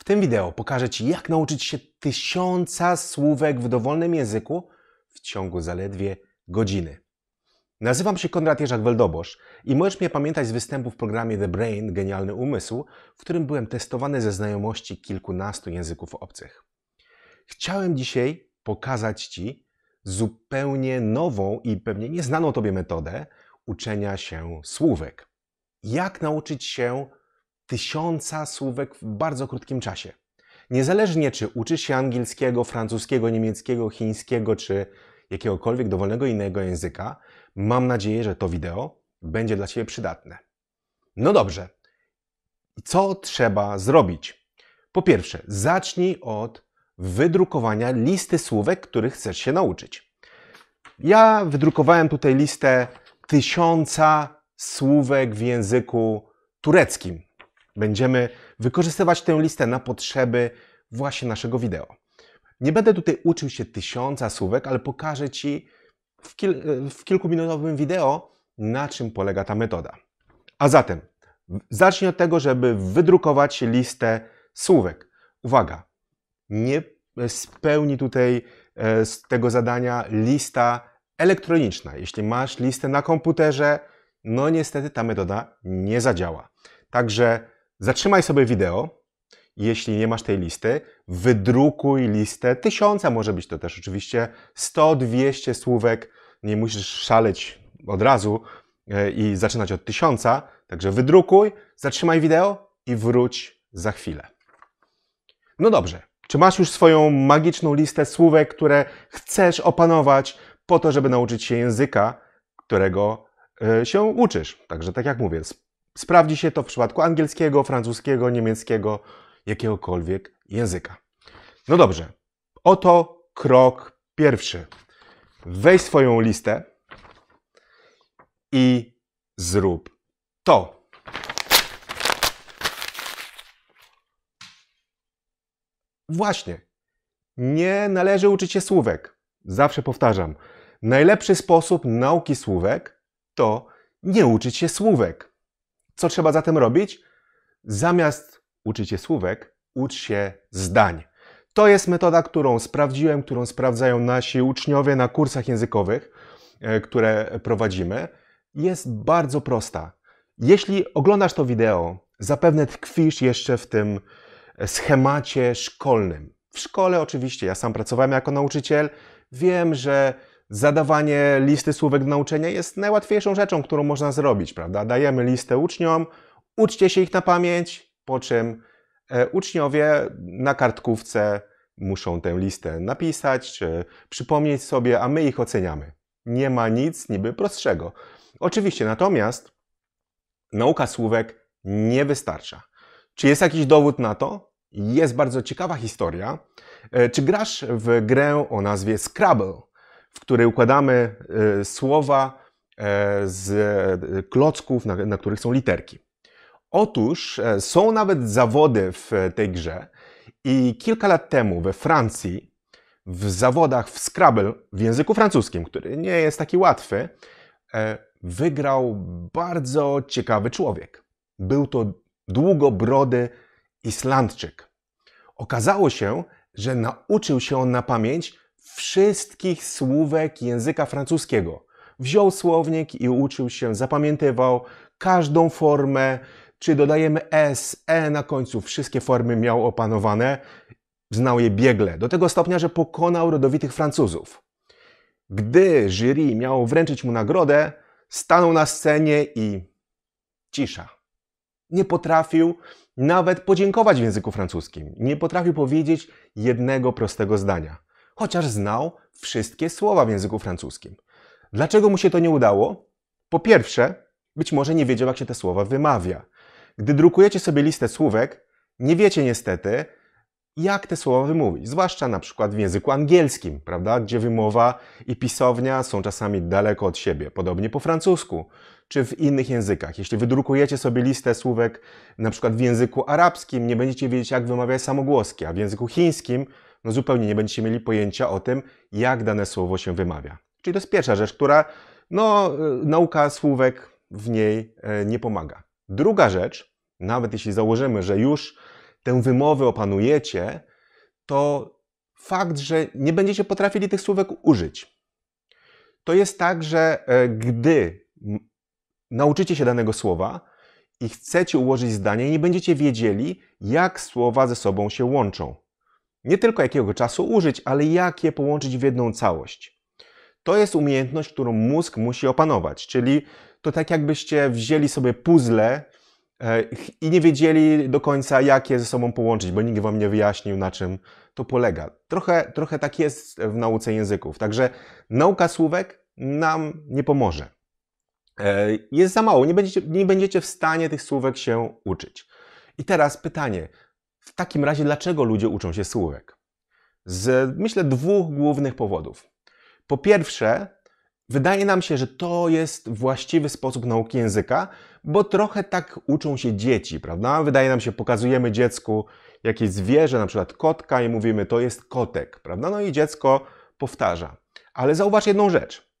W tym wideo pokażę Ci, jak nauczyć się 1000 słówek w dowolnym języku w ciągu zaledwie godziny. Nazywam się Konrad Jerzak-Weldobosz i możesz mnie pamiętać z występu w programie The Brain – Genialny Umysł, w którym byłem testowany ze znajomości kilkunastu języków obcych. Chciałem dzisiaj pokazać Ci zupełnie nową i pewnie nieznaną Tobie metodę uczenia się słówek. Jak nauczyć się 1000 słówek w bardzo krótkim czasie. Niezależnie czy uczysz się angielskiego, francuskiego, niemieckiego, chińskiego czy jakiegokolwiek dowolnego innego języka, mam nadzieję, że to wideo będzie dla Ciebie przydatne. No dobrze, co trzeba zrobić? Po pierwsze, zacznij od wydrukowania listy słówek, których chcesz się nauczyć. Ja wydrukowałem tutaj listę 1000 słówek w języku tureckim. Będziemy wykorzystywać tę listę na potrzeby właśnie naszego wideo. Nie będę tutaj uczył się 1000 słówek, ale pokażę Ci w kilkuminutowym wideo, na czym polega ta metoda. A zatem zacznij od tego, żeby wydrukować listę słówek. Uwaga, nie spełni tutaj z tego zadania lista elektroniczna. Jeśli masz listę na komputerze, no niestety ta metoda nie zadziała. Także zatrzymaj sobie wideo, jeśli nie masz tej listy, wydrukuj listę 1000, może być to też oczywiście 100, 200 słówek, nie musisz szaleć od razu i zaczynać od 1000, także wydrukuj, zatrzymaj wideo i wróć za chwilę. No dobrze, czy masz już swoją magiczną listę słówek, które chcesz opanować po to, żeby nauczyć się języka, którego się uczysz? Także tak jak mówię, sprawdzi się to w przypadku angielskiego, francuskiego, niemieckiego, jakiegokolwiek języka. No dobrze, oto krok pierwszy. Weź swoją listę i zrób to. Właśnie, nie należy uczyć się słówek. Zawsze powtarzam, najlepszy sposób nauki słówek to nie uczyć się słówek. Co trzeba zatem robić? Zamiast uczyć się słówek, ucz się zdań. To jest metoda, którą sprawdziłem, którą sprawdzają nasi uczniowie na kursach językowych, które prowadzimy. Jest bardzo prosta. Jeśli oglądasz to wideo, zapewne tkwisz jeszcze w tym schemacie szkolnym. W szkole oczywiście, ja sam pracowałem jako nauczyciel, wiem, że zadawanie listy słówek do nauczenia jest najłatwiejszą rzeczą, którą można zrobić, prawda? Dajemy listę uczniom, uczcie się ich na pamięć, po czym uczniowie na kartkówce muszą tę listę napisać, czy przypomnieć sobie, a my ich oceniamy. Nie ma nic niby prostszego. Oczywiście, natomiast nauka słówek nie wystarcza. Czy jest jakiś dowód na to? Jest bardzo ciekawa historia. Czy grasz w grę o nazwie Scrabble, w której układamy słowa z klocków, na których są literki? Otóż są nawet zawody w tej grze i kilka lat temu we Francji w zawodach w Scrabble w języku francuskim, który nie jest taki łatwy, wygrał bardzo ciekawy człowiek. Był to długobrody Islandczyk. Okazało się, że nauczył się on na pamięć wszystkich słówek języka francuskiego. Wziął słownik i uczył się, zapamiętywał każdą formę, czy dodajemy S, E na końcu, wszystkie formy miał opanowane, znał je biegle, do tego stopnia, że pokonał rodowitych Francuzów. Gdy jury miało wręczyć mu nagrodę, stanął na scenie i cisza. Nie potrafił nawet podziękować w języku francuskim. Nie potrafił powiedzieć jednego prostego zdania, chociaż znał wszystkie słowa w języku francuskim. Dlaczego mu się to nie udało? Po pierwsze, być może nie wiedział, jak się te słowa wymawia. Gdy drukujecie sobie listę słówek, nie wiecie niestety, jak te słowa wymówić. Zwłaszcza na przykład w języku angielskim, prawda? Gdzie wymowa i pisownia są czasami daleko od siebie. Podobnie po francusku, czy w innych językach. Jeśli wydrukujecie sobie listę słówek na przykład w języku arabskim, nie będziecie wiedzieć, jak wymawiać samogłoski, a w języku chińskim no zupełnie nie będziecie mieli pojęcia o tym, jak dane słowo się wymawia. Czyli to jest pierwsza rzecz, która nauka słówek w niej nie pomaga. Druga rzecz, nawet jeśli założymy, że już tę wymowę opanujecie, to fakt, że nie będziecie potrafili tych słówek użyć. To jest tak, że gdy nauczycie się danego słowa i chcecie ułożyć zdanie, nie będziecie wiedzieli, jak słowa ze sobą się łączą. Nie tylko jakiego czasu użyć, ale jak je połączyć w jedną całość. To jest umiejętność, którą mózg musi opanować, czyli to tak jakbyście wzięli sobie puzzle i nie wiedzieli do końca, jak je ze sobą połączyć, bo nikt wam nie wyjaśnił, na czym to polega. Trochę tak jest w nauce języków. Także nauka słówek nam nie pomoże. Jest za mało, nie będziecie w stanie tych słówek się uczyć. I teraz pytanie, w takim razie dlaczego ludzie uczą się słówek? Z, myślę, dwóch głównych powodów. Po pierwsze, wydaje nam się, że to jest właściwy sposób nauki języka, bo trochę tak uczą się dzieci, prawda? Wydaje nam się, pokazujemy dziecku jakieś zwierzę, na przykład kotka i mówimy, to jest kotek, prawda? No i dziecko powtarza. Ale zauważ jedną rzecz.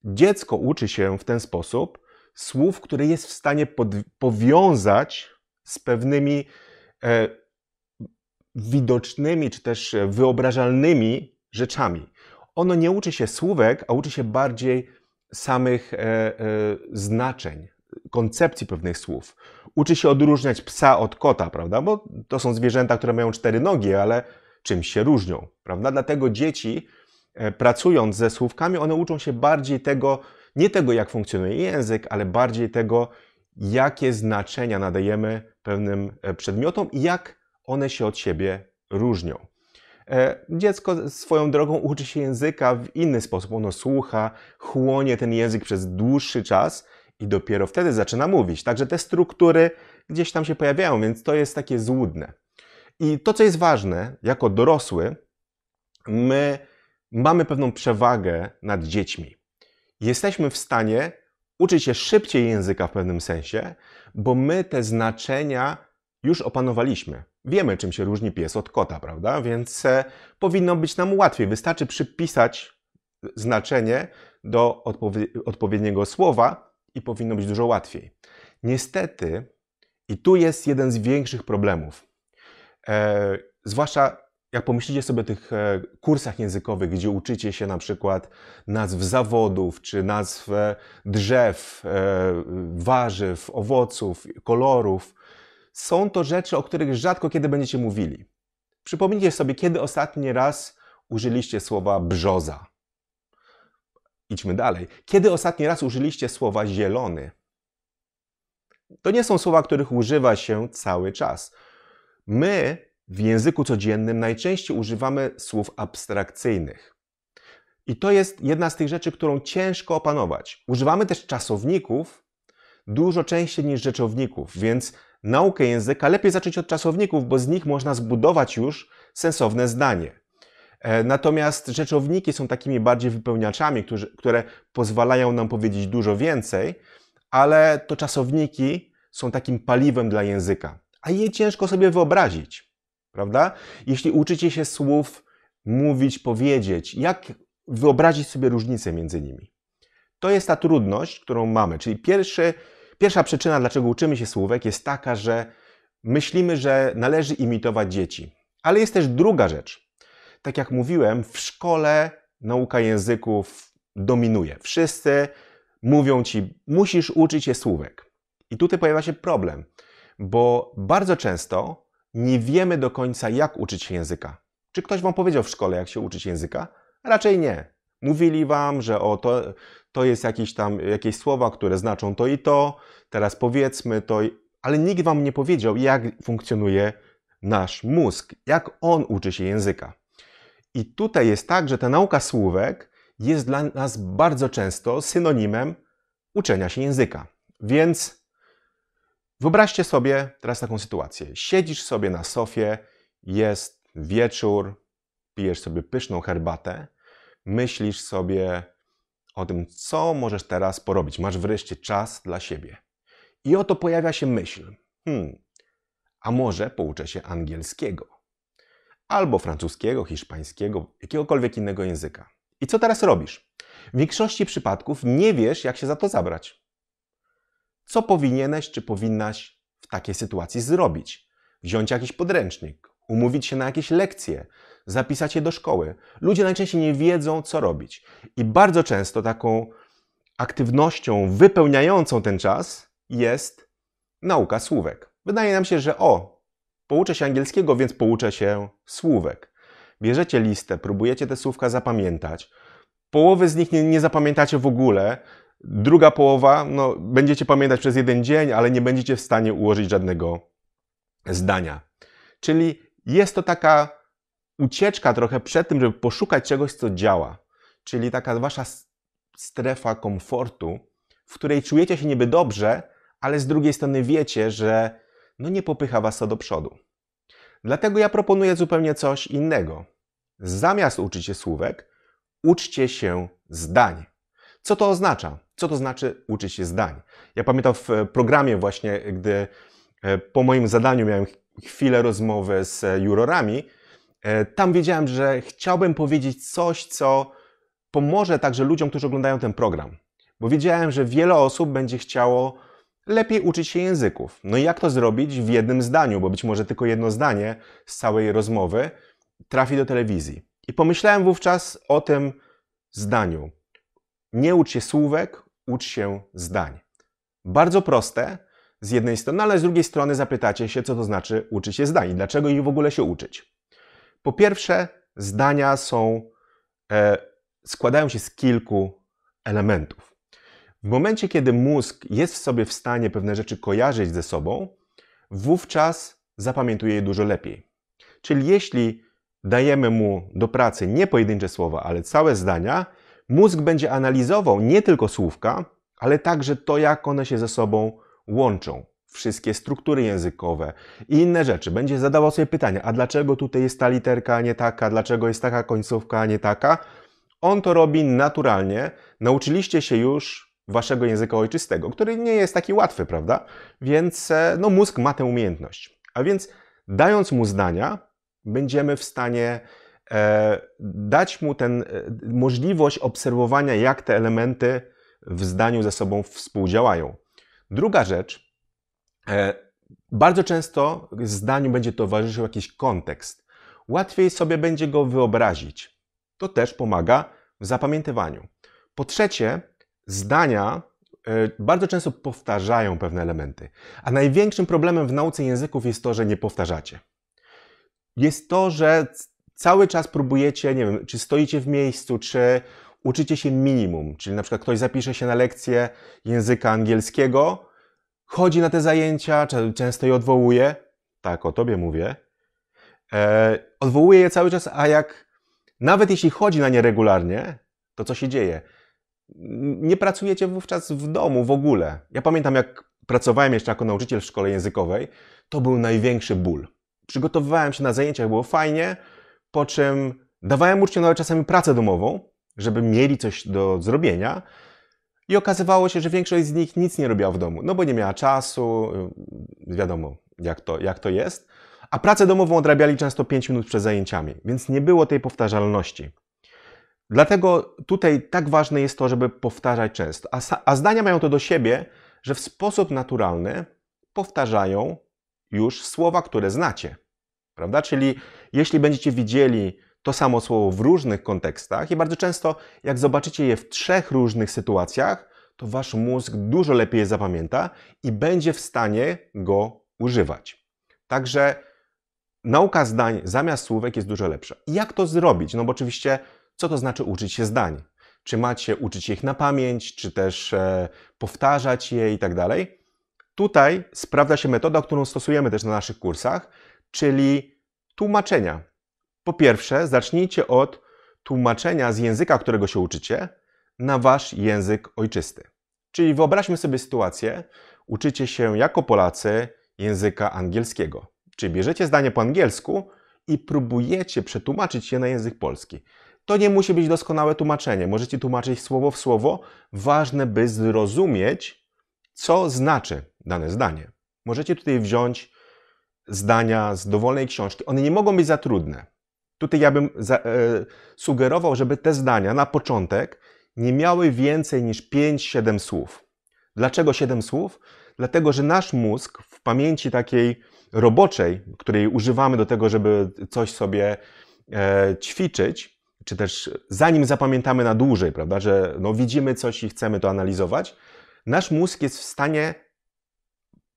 Dziecko uczy się w ten sposób słów, które jest w stanie powiązać z pewnymi widocznymi czy też wyobrażalnymi rzeczami. Ono nie uczy się słówek, a uczy się bardziej samych znaczeń, koncepcji pewnych słów. Uczy się odróżniać psa od kota, prawda? Bo to są zwierzęta, które mają 4 nogi, ale czymś się różnią, prawda? Dlatego dzieci, pracując ze słówkami, one uczą się bardziej tego, nie tego, jak funkcjonuje język, ale bardziej tego, jakie znaczenia nadajemy pewnym przedmiotom i jak one się od siebie różnią. Dziecko swoją drogą uczy się języka w inny sposób. Ono słucha, chłonie ten język przez dłuższy czas i dopiero wtedy zaczyna mówić. Także te struktury gdzieś tam się pojawiają, więc to jest takie złudne. I to, co jest ważne, jako dorosły, my mamy pewną przewagę nad dziećmi. Jesteśmy w stanie uczyć się szybciej języka w pewnym sensie, bo my te znaczenia już opanowaliśmy. Wiemy, czym się różni pies od kota, prawda? Więc powinno być nam łatwiej. Wystarczy przypisać znaczenie do odpowiedniego słowa i powinno być dużo łatwiej. Niestety, i tu jest jeden z większych problemów, zwłaszcza jak pomyślicie sobie o tych kursach językowych, gdzie uczycie się na przykład nazw zawodów, czy nazw drzew, warzyw, owoców, kolorów, są to rzeczy, o których rzadko kiedy będziecie mówili. Przypomnijcie sobie, kiedy ostatni raz użyliście słowa brzoza. Idźmy dalej. Kiedy ostatni raz użyliście słowa zielony? To nie są słowa, których używa się cały czas. My w języku codziennym najczęściej używamy słów abstrakcyjnych. I to jest jedna z tych rzeczy, którą ciężko opanować. Używamy też czasowników dużo częściej niż rzeczowników, więc naukę języka lepiej zacząć od czasowników, bo z nich można zbudować już sensowne zdanie. Natomiast rzeczowniki są takimi bardziej wypełniaczami, które pozwalają nam powiedzieć dużo więcej, ale to czasowniki są takim paliwem dla języka, a je ciężko sobie wyobrazić, prawda? Jeśli uczycie się słów mówić, powiedzieć, jak wyobrazić sobie różnicę między nimi? To jest ta trudność, którą mamy, czyli pierwsza przyczyna, dlaczego uczymy się słówek, jest taka, że myślimy, że należy imitować dzieci. Ale jest też druga rzecz. Tak jak mówiłem, w szkole nauka języków dominuje. Wszyscy mówią ci, musisz uczyć się słówek. I tutaj pojawia się problem, bo bardzo często nie wiemy do końca, jak uczyć się języka. Czy ktoś wam powiedział w szkole, jak się uczyć języka? Raczej nie. Mówili wam, że to jest jakieś słowa, które znaczą to i to, teraz powiedzmy to, ale nikt wam nie powiedział, jak funkcjonuje nasz mózg, jak on uczy się języka. I tutaj jest tak, że ta nauka słówek jest dla nas bardzo często synonimem uczenia się języka. Więc wyobraźcie sobie teraz taką sytuację. Siedzisz sobie na sofie, jest wieczór, pijesz sobie pyszną herbatę, myślisz sobie o tym, co możesz teraz porobić. Masz wreszcie czas dla siebie. I oto pojawia się myśl. A może pouczę się angielskiego? Albo francuskiego, hiszpańskiego, jakiegokolwiek innego języka. I co teraz robisz? W większości przypadków nie wiesz, jak się za to zabrać. Co powinieneś czy powinnaś w takiej sytuacji zrobić? wziąć jakiś podręcznik, umówić się na jakieś lekcje, zapisać się do szkoły. Ludzie najczęściej nie wiedzą, co robić. I bardzo często taką aktywnością wypełniającą ten czas jest nauka słówek. Wydaje nam się, że pouczę się angielskiego, więc pouczę się słówek. Bierzecie listę, próbujecie te słówka zapamiętać. Połowy z nich nie zapamiętacie w ogóle. Druga połowa, będziecie pamiętać przez jeden dzień, ale nie będziecie w stanie ułożyć żadnego zdania. Czyli jest to taka ucieczka trochę przed tym, żeby poszukać czegoś, co działa. Czyli taka wasza strefa komfortu, w której czujecie się niby dobrze, ale z drugiej strony wiecie, że nie popycha was to do przodu. Dlatego ja proponuję zupełnie coś innego. Zamiast uczyć się słówek, uczcie się zdań. Co to oznacza? Co to znaczy uczyć się zdań? Ja pamiętam w programie właśnie, gdy po moim zadaniu miałem chwilę rozmowy z jurorami, tam wiedziałem, że chciałbym powiedzieć coś, co pomoże także ludziom, którzy oglądają ten program. Bo wiedziałem, że wiele osób będzie chciało lepiej uczyć się języków. No i jak to zrobić w jednym zdaniu, bo być może tylko jedno zdanie z całej rozmowy trafi do telewizji. I pomyślałem wówczas o tym zdaniu. Nie ucz się słówek, ucz się zdań. Bardzo proste z jednej strony, ale z drugiej strony zapytacie się, co to znaczy uczyć się zdań. Dlaczego ich w ogóle się uczyć? Po pierwsze, zdania składają się z kilku elementów. W momencie, kiedy mózg jest w sobie w stanie pewne rzeczy kojarzyć ze sobą, wówczas zapamiętuje je dużo lepiej. Czyli jeśli dajemy mu do pracy nie pojedyncze słowa, ale całe zdania, mózg będzie analizował nie tylko słówka, ale także to, jak one się ze sobą łączą. Wszystkie struktury językowe i inne rzeczy. Będzie zadawał sobie pytania, a dlaczego tutaj jest ta literka, a nie taka, dlaczego jest taka końcówka, a nie taka. On to robi naturalnie. Nauczyliście się już waszego języka ojczystego, który nie jest taki łatwy, prawda? Więc mózg ma tę umiejętność. A więc dając mu zdania, będziemy w stanie dać mu możliwość obserwowania, jak te elementy w zdaniu ze sobą współdziałają. Druga rzecz, bardzo często zdaniu będzie towarzyszył jakiś kontekst. Łatwiej sobie będzie go wyobrazić. To też pomaga w zapamiętywaniu. Po trzecie, zdania bardzo często powtarzają pewne elementy. A największym problemem w nauce języków jest to, że nie powtarzacie. Jest to, że cały czas próbujecie, nie wiem, czy stoicie w miejscu, czy uczycie się minimum. Czyli na przykład ktoś zapisze się na lekcję języka angielskiego, chodzi na te zajęcia, często je odwołuje. Tak, o tobie mówię. Odwołuje je cały czas, a nawet jeśli chodzi na nie regularnie, to co się dzieje? Nie pracujecie wówczas w domu w ogóle. Ja pamiętam, jak pracowałem jeszcze jako nauczyciel w szkole językowej, to był największy ból. Przygotowywałem się na zajęciach, było fajnie, po czym dawałem uczniom nawet czasami pracę domową, żeby mieli coś do zrobienia i okazywało się, że większość z nich nic nie robiła w domu, bo nie miała czasu, wiadomo jak to jest, a pracę domową odrabiali często 5 minut przed zajęciami, więc nie było tej powtarzalności. Dlatego tutaj tak ważne jest to, żeby powtarzać często. A zdania mają to do siebie, że w sposób naturalny powtarzają już słowa, które znacie. Prawda? Czyli jeśli będziecie widzieli to samo słowo w różnych kontekstach i bardzo często jak zobaczycie je w 3 różnych sytuacjach, to wasz mózg dużo lepiej je zapamięta i będzie w stanie go używać. Także nauka zdań zamiast słówek jest dużo lepsza. I jak to zrobić? Bo oczywiście co to znaczy uczyć się zdań? Czy macie uczyć się ich na pamięć, czy też powtarzać je i tak dalej? Tutaj sprawdza się metoda, którą stosujemy też na naszych kursach, czyli tłumaczenia. Po pierwsze, zacznijcie od tłumaczenia z języka, którego się uczycie, na wasz język ojczysty. Czyli wyobraźmy sobie sytuację, uczycie się jako Polacy języka angielskiego. Czyli bierzecie zdanie po angielsku i próbujecie przetłumaczyć je na język polski. To nie musi być doskonałe tłumaczenie. Możecie tłumaczyć słowo w słowo. Ważne, by zrozumieć, co znaczy dane zdanie. Możecie tutaj wziąć zdania z dowolnej książki. One nie mogą być za trudne. Tutaj ja bym sugerował, żeby te zdania na początek nie miały więcej niż 5-7 słów. Dlaczego 7 słów? Dlatego, że nasz mózg w pamięci takiej roboczej, której używamy do tego, żeby coś sobie ćwiczyć, czy też zanim zapamiętamy na dłużej, prawda, że no, widzimy coś i chcemy to analizować, nasz mózg jest w stanie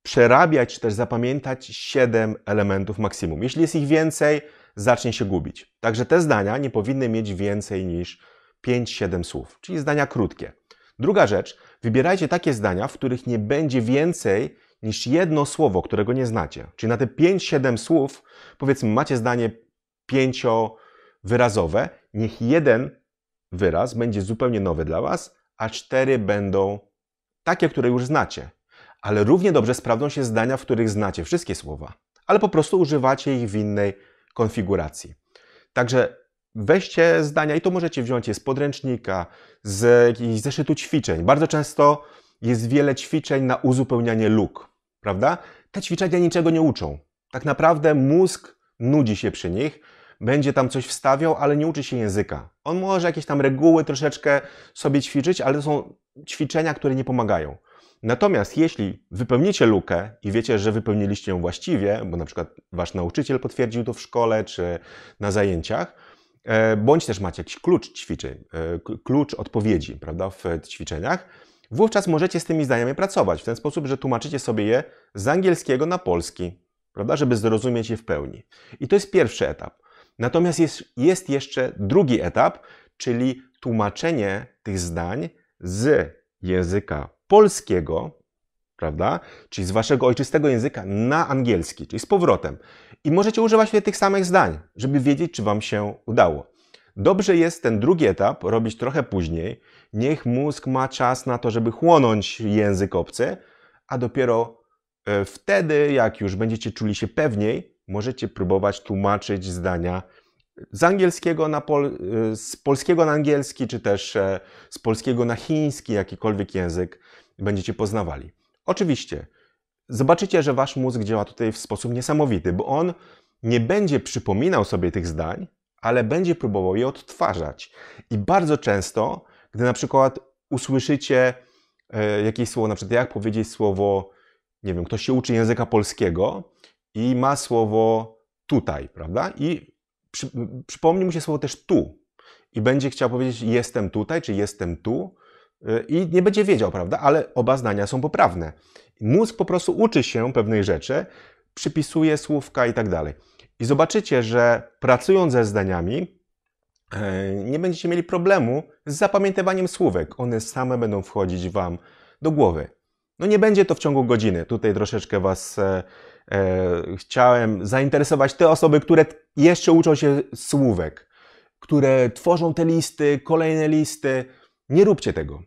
przerabiać, czy też zapamiętać 7 elementów maksimum. Jeśli jest ich więcej, zacznie się gubić. Także te zdania nie powinny mieć więcej niż 5-7 słów, czyli zdania krótkie. Druga rzecz, wybierajcie takie zdania, w których nie będzie więcej niż jedno słowo, którego nie znacie. Czyli na te 5-7 słów, powiedzmy, macie zdanie 5-wyrazowe, niech jeden wyraz będzie zupełnie nowy dla Was, a 4 będą takie, które już znacie. Ale równie dobrze sprawdzą się zdania, w których znacie wszystkie słowa, ale po prostu używacie ich w innej konfiguracji. Także weźcie zdania i to możecie wziąć je z podręcznika, z jakiegoś zeszytu ćwiczeń. Bardzo często jest wiele ćwiczeń na uzupełnianie luk, prawda? Te ćwiczenia niczego nie uczą. Tak naprawdę mózg nudzi się przy nich, będzie tam coś wstawiał, ale nie uczy się języka. On może jakieś tam reguły troszeczkę sobie ćwiczyć, ale to są ćwiczenia, które nie pomagają. Natomiast jeśli wypełnicie lukę i wiecie, że wypełniliście ją właściwie, bo na przykład wasz nauczyciel potwierdził to w szkole czy na zajęciach, bądź też macie jakiś klucz ćwiczeń, klucz odpowiedzi, prawda, w ćwiczeniach, wówczas możecie z tymi zdaniami pracować w ten sposób, że tłumaczycie sobie je z angielskiego na polski, prawda, żeby zrozumieć je w pełni. I to jest pierwszy etap. Natomiast jest jeszcze drugi etap, czyli tłumaczenie tych zdań z języka polskiego, prawda, czyli z waszego ojczystego języka na angielski, czyli z powrotem. I możecie używać wtedy tych samych zdań, żeby wiedzieć, czy wam się udało. Dobrze jest ten drugi etap robić trochę później. Niech mózg ma czas na to, żeby chłonąć język obcy, a dopiero wtedy, jak już będziecie czuli się pewniej, możecie próbować tłumaczyć zdania z angielskiego z polskiego na angielski, czy też z polskiego na chiński, jakikolwiek język będziecie poznawali. Oczywiście, zobaczycie, że wasz mózg działa tutaj w sposób niesamowity, bo on nie będzie przypominał sobie tych zdań, ale będzie próbował je odtwarzać. I bardzo często, gdy na przykład usłyszycie jakieś słowo, na przykład jak powiedzieć słowo, nie wiem, ktoś się uczy języka polskiego i ma słowo tutaj, prawda? I przypomni mu się słowo też tu. I będzie chciał powiedzieć jestem tutaj, czy jestem tu. I nie będzie wiedział, prawda? Ale oba zdania są poprawne. Mózg po prostu uczy się pewnych rzeczy, przypisuje słówka i tak dalej. I zobaczycie, że pracując ze zdaniami, nie będziecie mieli problemu z zapamiętywaniem słówek. One same będą wchodzić wam do głowy. No nie będzie to w ciągu godziny. Tutaj troszeczkę was chciałem zainteresować te osoby, które jeszcze uczą się słówek, które tworzą te listy, kolejne listy. Nie róbcie tego.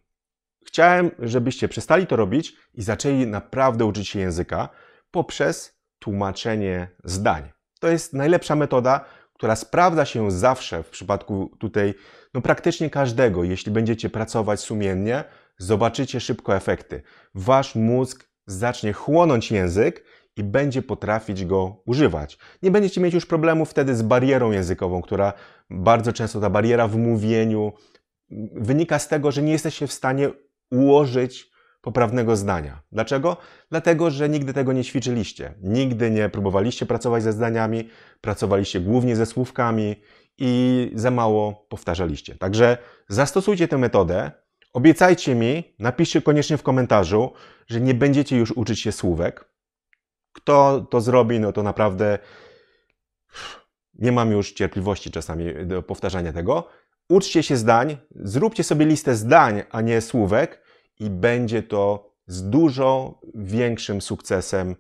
Chciałem, żebyście przestali to robić i zaczęli naprawdę uczyć się języka poprzez tłumaczenie zdań. To jest najlepsza metoda, która sprawdza się zawsze w przypadku tutaj praktycznie każdego. Jeśli będziecie pracować sumiennie, zobaczycie szybko efekty. Wasz mózg zacznie chłonąć język i będzie potrafić go używać. Nie będziecie mieć już problemu wtedy z barierą językową, która bardzo często, ta bariera w mówieniu wynika z tego, że nie jesteście w stanie ułożyć poprawnego zdania. Dlaczego? Dlatego, że nigdy tego nie ćwiczyliście. Nigdy nie próbowaliście pracować ze zdaniami, pracowaliście głównie ze słówkami i za mało powtarzaliście. Także zastosujcie tę metodę. Obiecajcie mi, napiszcie koniecznie w komentarzu, że nie będziecie już uczyć się słówek. Kto to zrobi, no to naprawdę nie mam już cierpliwości czasami do powtarzania tego. Uczcie się zdań, zróbcie sobie listę zdań, a nie słówek i będzie to z dużo większym sukcesem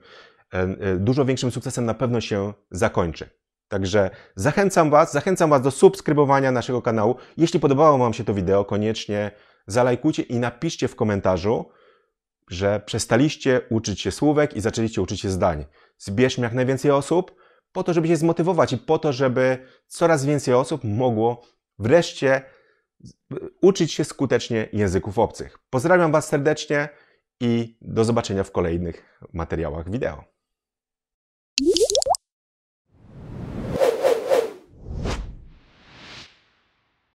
na pewno się zakończy. Także zachęcam was do subskrybowania naszego kanału. Jeśli podobało wam się to wideo, koniecznie zalajkujcie i napiszcie w komentarzu, że przestaliście uczyć się słówek i zaczęliście uczyć się zdań. Zbierzmy jak najwięcej osób po to, żeby się zmotywować i po to, żeby coraz więcej osób mogło wreszcie uczyć się skutecznie języków obcych. Pozdrawiam was serdecznie i do zobaczenia w kolejnych materiałach wideo.